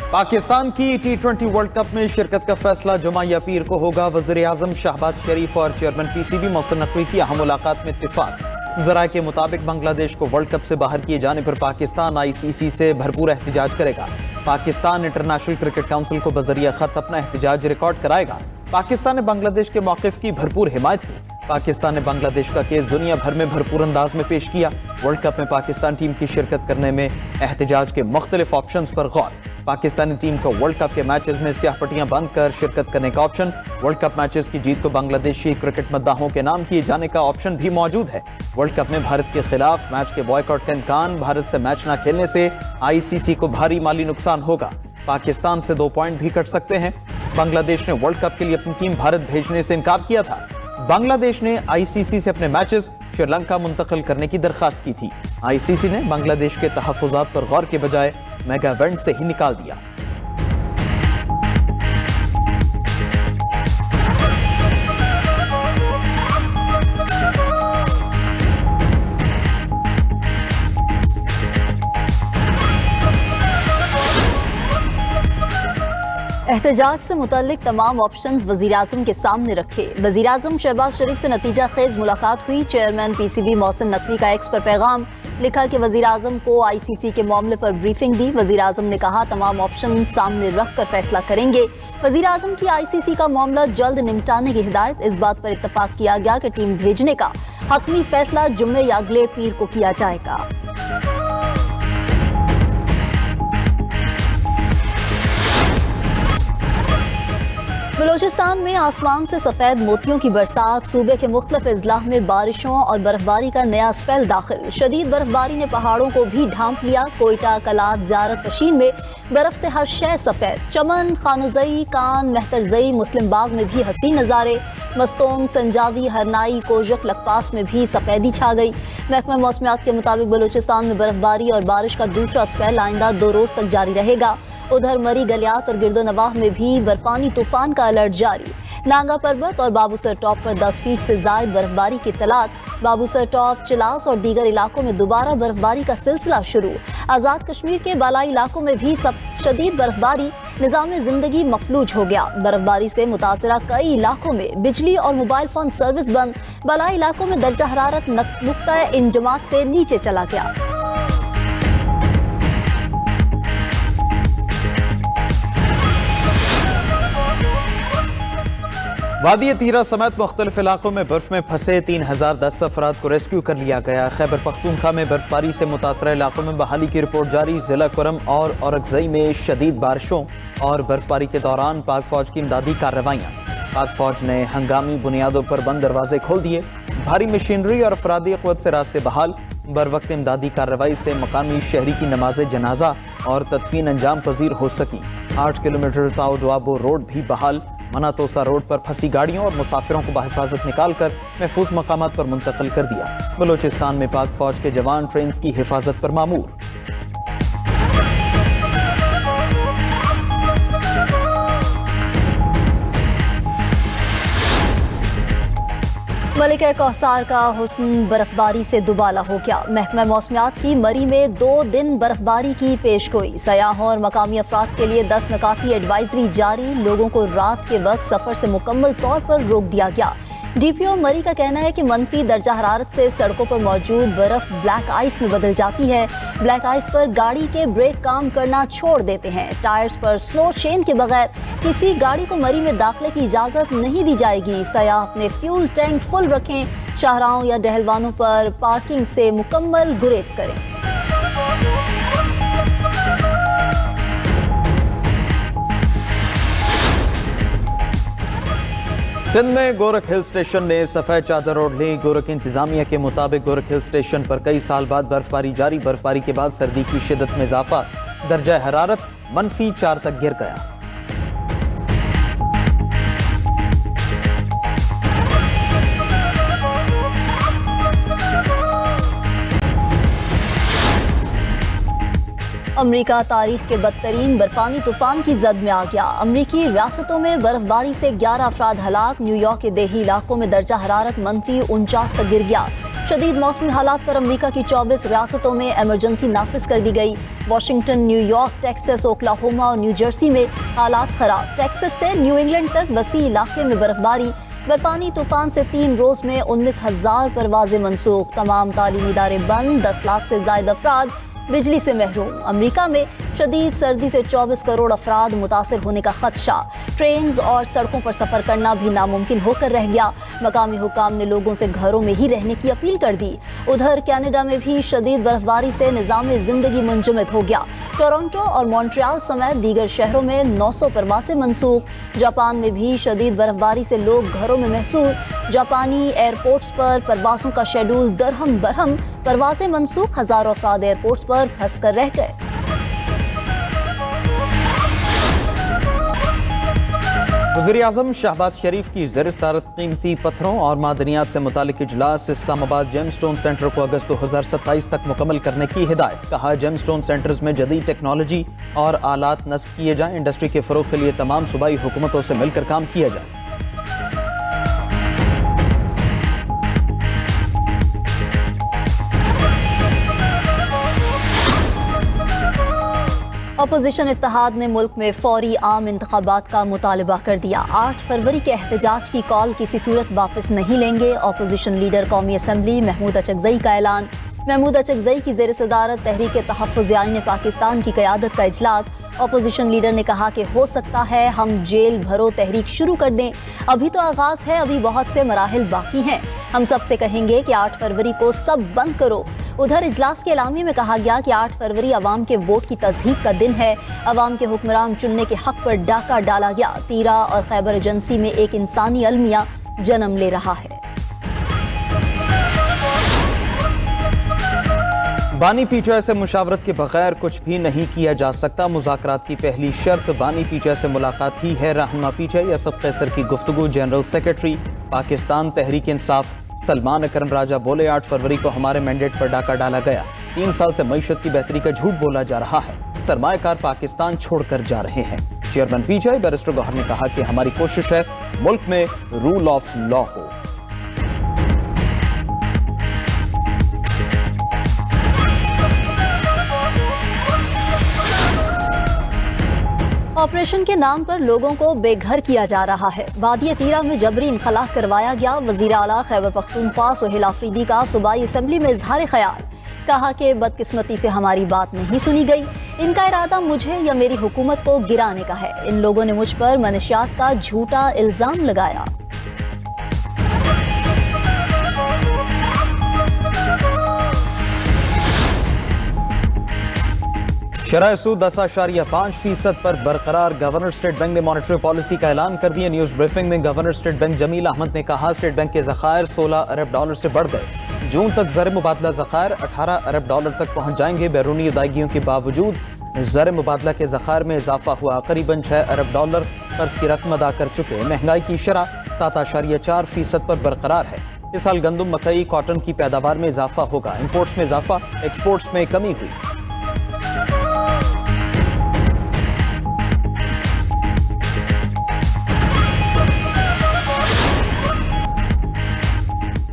पाकिस्तान की T20 world cup में शिरकत का फैसला जुमा या पीर को होगा। वज़ीर आज़म शहबाज शरीफ और चेयरमैन PCB मोहसिन नकवी की अहम मुलाकात में इत्तिफाक। ज़राए के मुताबिक बांग्लादेश को वर्ल्ड कप से बाहर किए जाने पर पाकिस्तान ICC से भरपूर एहतजाज करेगा। पाकिस्तान इंटरनेशनल क्रिकेट काउंसिल को बजरिया खत अपना एहतजाज रिकॉर्ड कराएगा। पाकिस्तान ने बांग्लादेश के मौक़िफ़ की भरपूर हिमायत की। पाकिस्तान ने बांग्लादेश का केस दुनिया भर में भरपूर अंदाज में पेश किया। वर्ल्ड कप में पाकिस्तान टीम की शिरकत करने में एहतजाज के मुख्तलिफ ऑप्शंस पर गौर। पाकिस्तानी टीम को वर्ल्ड कप के मैचेस में स्याह पट्टियां बांध कर शिरकत करने का ऑप्शन, वर्ल्ड कप मैचेस की जीत को बांग्लादेशी क्रिकेट मद्दाहों के नाम किए जाने का ऑप्शन भी मौजूद है। वर्ल्ड कप में भारत के खिलाफ मैच के बॉयकॉट का इम्कान, भारत से मैच न खेलने से ICC को भारी माली नुकसान होगा। पाकिस्तान से 2 पॉइंट भी कट सकते हैं। बांग्लादेश ने वर्ल्ड कप के लिए अपनी टीम भारत भेजने से इनकार किया था। बांग्लादेश ने ICC से अपने मैचेस श्रीलंका मुंतकिल करने की दरखास्त की थी। ICC ने बांग्लादेश के तहफ़्फ़ुज़ात पर गौर के बजाय मेगा इवेंट से ही निकाल दिया। एहतजाज से मुतल्लिक तमाम ऑप्शंस वज़ीर आज़म के सामने रखे। वज़ीर आज़म शहबाज शरीफ से नतीजा खेज मुलाकात हुई। चेयरमैन PCB मोहसिन नकवी का एक्स पर पैगाम लिखा कि वज़ीर आज़म को ICC के मामले पर ब्रीफिंग दी। वज़ीर आज़म ने कहा तमाम ऑप्शन सामने रख कर फैसला करेंगे। वज़ीर आज़म की ICC का मामला जल्द निपटाने की हिदायत। इस बात पर इत्तफाक किया गया कि टीम भेजने का हतमी फैसला जुम्मे या अगले पीर को किया जाएगा। बलूचिस्तान में आसमान से सफेद मोतियों की बरसात। सूबे के मुख्तलिफ अजला में बारिशों और बर्फबारी का नया स्पेल दाखिल। शदीद बर्फबारी ने पहाड़ों को भी ढांप लिया। कोयटा, कलात, ज़ियारत पशीन में बर्फ से हर शय सफेद। चमन, खानुजई, कान, मेहतरजई, मुस्लिम बाग में भी हसीन नज़ारे। मस्तोंग, संजावी, हरनाई, कोजक, लकपास में भी सफेदी छा गई। महकमा मौसमियात के मुताबिक बलूचिस्तान में बर्फबारी और बारिश का दूसरा स्पेल आइंदा 2 रोज तक जारी रहेगा। उधर मरी, गलियात और गिरदो नवाह में भी बर्फानी तूफान का अलर्ट जारी। नांगा पर्वत और बाबूसर टॉप पर 10 फीट से जायद बर्फबारी की इत्तलात। बाबूसर टॉप, चिलास और दीगर इलाकों में दोबारा बर्फबारी का सिलसिला शुरू। आज़ाद कश्मीर के बालाई इलाकों में भी शदीद बर्फबारी। निज़ाम जिंदगी मफलूज हो गया। बर्फबारी से मुतासरा कई इलाकों में बिजली और मोबाइल फोन सर्विस बंद। बालाई इलाकों में दर्जा हरारत नुक्ता इंजमात से नीचे चला गया। वादी तीरा समेत मुख्तलिफ इलाकों में बर्फ में फंसे 3010 अफराद को रेस्क्यू कर लिया गया। खैबर पख्तूनख्वा में बर्फबारी से मुतासरा इलाकों में बहाली की रिपोर्ट जारी। जिला कुरम और औरकजई में शदीद बारिशों और बर्फबारी के दौरान पाक फौज की इमदादी कार्रवाइयाँ। पाक फौज ने हंगामी बुनियादों पर बंद दरवाजे खोल दिए। भारी मशीनरी और अफरादी क़ुव्वत से रास्ते बहाल। बर वक्त इमदादी कार्रवाई से मकामी शहरी की नमाज जनाजा और तदफीन अंजाम पजीर हो सकी। 8 किलोमीटर ताओ डुआबो रोड भी बहाल। मनातोसा रोड पर फंसी गाड़ियों और मुसाफिरों को बहिफाजत निकालकर महफूज मकामात पर मुंतकिल कर दिया। बलूचिस्तान में पाक फौज के जवान ट्रेन की हिफाजत पर मामूर। मलिका कौसार का हुस्न बर्फबारी से दुबाला हो गया। महकमा मौसमियात की मरी में 2 दिन बर्फबारी की पेशगोई। सयाहों और मकामी अफराद के लिए 10 नकाती एडवाइजरी जारी। लोगों को रात के वक्त सफर से मुकम्मल तौर पर रोक दिया गया। DPO मरी का कहना है कि मनफी दर्जा हरारत से सड़कों पर मौजूद बर्फ ब्लैक आइस में बदल जाती है। ब्लैक आइस पर गाड़ी के ब्रेक काम करना छोड़ देते हैं। टायर्स पर स्लो चेन के बगैर किसी गाड़ी को मरी में दाखिले की इजाज़त नहीं दी जाएगी। सयाह अपने फ्यूल टैंक फुल रखें। शाहराहों या डहलवानों पर पार्किंग से मुकम्मल गुरेज करें। सिंध में गोरख हिल स्टेशन ने सफेद चादर ओढ़ ली। गोरख इंतजामिया के मुताबिक गोरख हिल स्टेशन पर कई साल बाद बर्फबारी जारी। बर्फबारी के बाद सर्दी की शिद्दत में इजाफा। दर्जा हरारत -4 तक गिर गया। अमरीका तारीख के बदतरीन बर्फानी तूफान की जद में आ गया। अमरीकी रियासतों में बर्फबारी से 11 अफराद हलाक। न्यूयॉर्क के देही इलाकों में दर्जा हरारत -49 तक गिर गया। शदीद मौसमी हालात पर अमेरिका की 24 रियासतों में इमरजेंसी नाफिज कर दी गई। वाशिंगटन, न्यूयॉर्क, टेक्सास, ओक्लाहोमा और न्यू जर्सी में हालात खराब। टेक्सास से न्यू इंग्लैंड तक वसी इलाके में बर्फबारी। बर्फानी तूफान से 3 रोज में 19,000 परवाजें मनसूख। तमाम तालीमी इदारे बंद। 10 लाख से ज्यादा अफराद बिजली से महरूम। अमेरिका में शदीद सर्दी से 24 करोड़ अफराद मुतासर होने का खदशा। ट्रेन और सड़कों पर सफर करना भी नामुमकिन होकर रह गया। मकामी हुकाम ने लोगों से घरों में ही रहने की अपील कर दी। उधर कनाडा में भी शदीद बर्फबारी से निज़ाम जिंदगी मुंजमद हो गया। टोरंटो और मॉन्ट्रियल समेत दीगर शहरों में 900 परवासें मनसूख। जापान में भी शदीद बर्फबारी से लोग घरों में महसूर। जापानी एयरपोर्ट्स पर परवासों का शेड्यूल दरहम बरहम। परवासें मनसूख। हजारों अफराद एयरपोर्ट्स पर फंस कर रह गए। वज़ीर-ए-आज़म शहबाज शरीफ की ज़ेर-ए-सदारत कीमती पत्थरों और मादनियात से मुतालिक इजलास। इस्लामाबाद जेमस्टोन सेंटर को अगस्त 2027 तक मुकम्मल करने की हिदायत। कहा, जेमस्टोन सेंटर्स में जदीद टेक्नोलॉजी और आलात नस्ब किए जाएं। इंडस्ट्री के फ़रोग़ के लिए तमाम सूबाई हुकूमतों से मिलकर काम किया जाए। अपोजिशन इत्तेहाद ने मुल्क में फौरी आम इंतखाबात का मुतालबा कर दिया। 8 फरवरी के एहतजाज की कॉल किसी सूरत वापस नहीं लेंगे। अपोजिशन लीडर कौमी असम्बली महमूद अचकज़ई का ऐलान। महमूद अचकज़ई की ज़ेर सदारत तहरीक तहफ़्फ़ुज़ आईन पाकिस्तान की क़यादत का इजलास। अपोजिशन लीडर ने कहा कि हो सकता है हम जेल भरो तहरीक शुरू कर दें। अभी तो आगाज़ है, अभी बहुत से मराहिल बाकी हैं। हम सबसे कहेंगे कि 8 फरवरी को सब बंद करो। उधर इजलास के एलामिये में कहा गया कि 8 फरवरी अवाम के वोट की तज़हीक का दिन है। अवाम के हुक्मरान चुनने के हक पर डाका डाला गया। तीरा और खैबर एजेंसी में एक इंसानी अलमिया जन्म ले रहा है। बानी पीटीआई से मुशावरत के बगैर कुछ भी नहीं किया जा सकता। मुज़ाकरात की पहली शर्त बानी पीटीआई से मुलाकात ही है। रहनुमा पीटीआई असद कैसर की गुफ्तगू। जनरल सेक्रेटरी पाकिस्तान तहरीक इंसाफ सलमान अकरम राजा बोले, 8 फरवरी को हमारे मैंडेट पर डाका डाला गया। 3 साल से मईशत की बेहतरी का झूठ बोला जा रहा है। सरमाएकार पाकिस्तान छोड़कर जा रहे हैं। चेयरमैन पीटीआई बैरिस्टर गौहर ने कहा कि हमारी कोशिश है मुल्क में रूल ऑफ लॉ हो। ऑपरेशन के नाम पर लोगों को बेघर किया जा रहा है। वादी तीरा में जबरी इनखला करवाया गया। वजीर आला खैबर पख्तूनख्वा सोहेल आफरीदी का सूबाई असम्बली में इजहार ख्याल। कहा कि बदकिस्मती से हमारी बात नहीं सुनी गई। इनका इरादा मुझे या मेरी हुकूमत को गिराने का है। इन लोगों ने मुझ पर मनशियात का झूठा इल्जाम लगाया। शरह सूद 10.5% पर बरकरार। गवर्नर स्टेट बैंक ने मॉनेटरी पॉलिसी का ऐलान कर दिया। न्यूज ब्रीफिंग में governor state bank Jamil Ahmed ने कहा, स्टेट बैंक के ज़खायर 16 अरब डॉलर से बढ़ गए। जून तक ज़र मुबादला ज़खायर 18 अरब डॉलर तक पहुंच जाएंगे। बैरूनी अदायगियों के बावजूद ज़र मुबादला के ज़खायर में इजाफा हुआ। करीबन 6 अरब डॉलर कर्ज की रकम अदा कर चुके। महंगाई की शरह 7.4% पर बरकरार है। इस साल गंदम, मकई, कॉटन की पैदावार में इजाफा होगा। इंपोर्ट्स में इजाफा, एक्सपोर्ट्स में कमी हुई।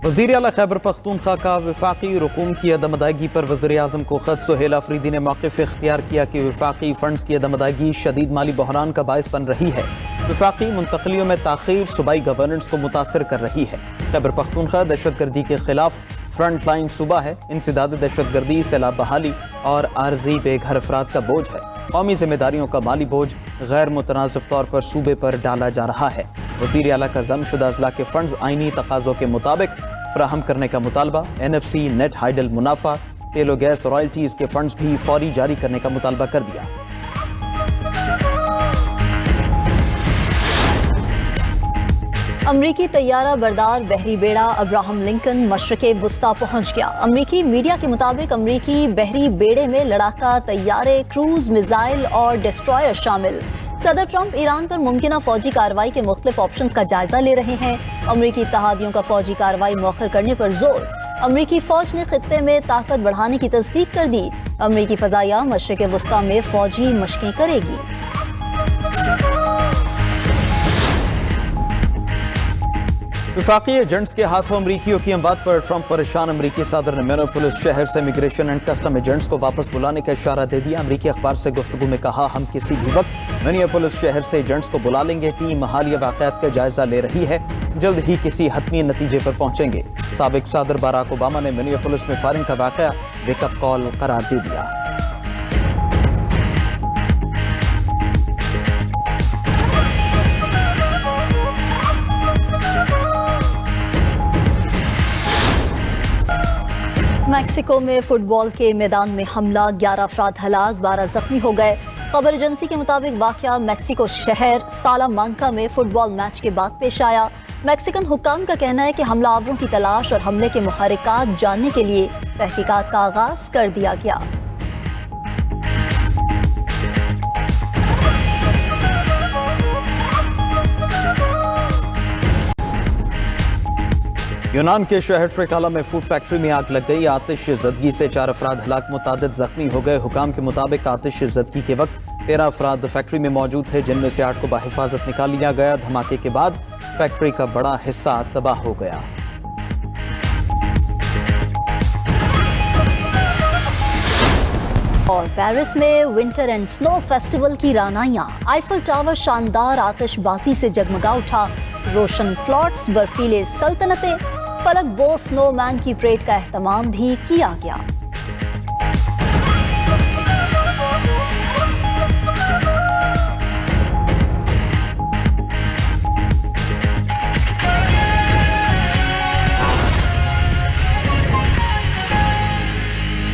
वज़ीर आला खैबर पख्तूनख्वा का वफाकी रकूम की अदम अदायगी पर वज़ीर-ए-आज़म को ख़त। सोहेल आफरीदी ने मौक़िफ़ इख्तियार किया कि वफाकी फ़ंड्स की अदम अदायगी शदीद माली बहरान का बायस बन रही है। वफाकी मुंतक़लियों में ताख़ीर सूबाई गवर्नेंस को मुतासर कर रही है। खैबर पख्तूनख्वा दहशतगर्दी के खिलाफ फ्रंट लाइन सूबा है। इंसदाद दहशतगर्दी, सैलाब बहाली और आर्जी बेघर अफराद का बोझ है। कौमी जिम्मेदारियों का माली बोझ गैर मुतनासिब तौर पर सूबे पर डाला जा रहा है। वज़ीर आला का ज़मशुदा अज़ला के फ़ंड्स आइनी तकाज़ों के मुताबिक फराहम करने का मुतालबा। NFC, नेट हाइडल मुनाफा, तेल और गैस रॉयल्टीज़ के फंड्स भी फौरी जारी करने का मुतालबा कर दिया। अमरीकी तैयारा बरदार बहरी बेड़ा अब्राहम लिंकन मशरक़े वुस्ता पहुंच गया। अमरीकी मीडिया के मुताबिक अमरीकी बहरी बेड़े में लड़ाका तैयारे, क्रूज मिसाइल और डिस्ट्रॉयर शामिल। सदर ट्रंप ईरान पर मुमकिना फौजी कार्रवाई के मुख्तलिफ ऑप्शंस का जायजा ले रहे हैं। अमरीकी इत्तेहादियों का फौजी कार्रवाई मौखर करने पर जोर। अमरीकी फौज ने खित्ते में ताकत बढ़ाने की तस्दीक कर दी। अमरीकी फजाइया मशरिक़ वुस्ता में फौजी मशकें करेगी। वफाकी एजेंट्स के हाथों अमरीकियों की अमवात पर ट्रंप परेशान। अमरीकी सदर ने मिनियापोलिस शहर से इमिग्रेशन एंड कस्टम एजेंट्स को वापस बुलाने का इशारा दे दिया। अमरीकी अखबार से गुफ्तगू में कहा, हम किसी भी वक्त मिनियापोलिस शहर से एजेंट्स को बुला लेंगे। टीम हालिया वाक़यात का जायजा ले रही है, जल्द ही किसी हतमी नतीजे पर पहुंचेंगे। साबिक सदर बराक ओबामा ने मिनियापोलिस में फायरिंग का वाक़या वेकअप कॉल करार दे दिया। मैक्सिको में फुटबॉल के मैदान में हमला, 11 अफराद हलाक, 12 जख्मी हो गए। खबर एजेंसी के मुताबिक वाक़या मैक्सिको शहर सालामांका में फुटबॉल मैच के बाद पेश आया। मैक्सिकन हुक्काम का कहना है कि हमलावरों की तलाश और हमले के मुहर्रिकात जानने के लिए तहकीकात का आगाज कर दिया गया। यूनान के शहर ट्रिकाला में फूड फैक्ट्री में आग लग गई। आतिश ज़दगी से 4 अफराद हलाक, मुतादिद जख्मी हो गए। हुकाम के मुताबिक आतिश ज़दगी के वक्त 13 अफराद फैक्ट्री में मौजूद थे, जिनमें से 8 को बाहिफाजत निकाल लिया गया। धमाके के बाद फैक्ट्री का बड़ा हिस्सा तबाह हो गया। और पेरिस में विंटर एंड स्नो फेस्टिवल की रानाइयां, आईफल टावर शानदार आतिशबाजी से जगमगा उठा। रोशन फ्लॉट्स, बर्फीले सल्तनतें, फलक बो स्नोमैन की परेड का एहतमाम भी किया गया।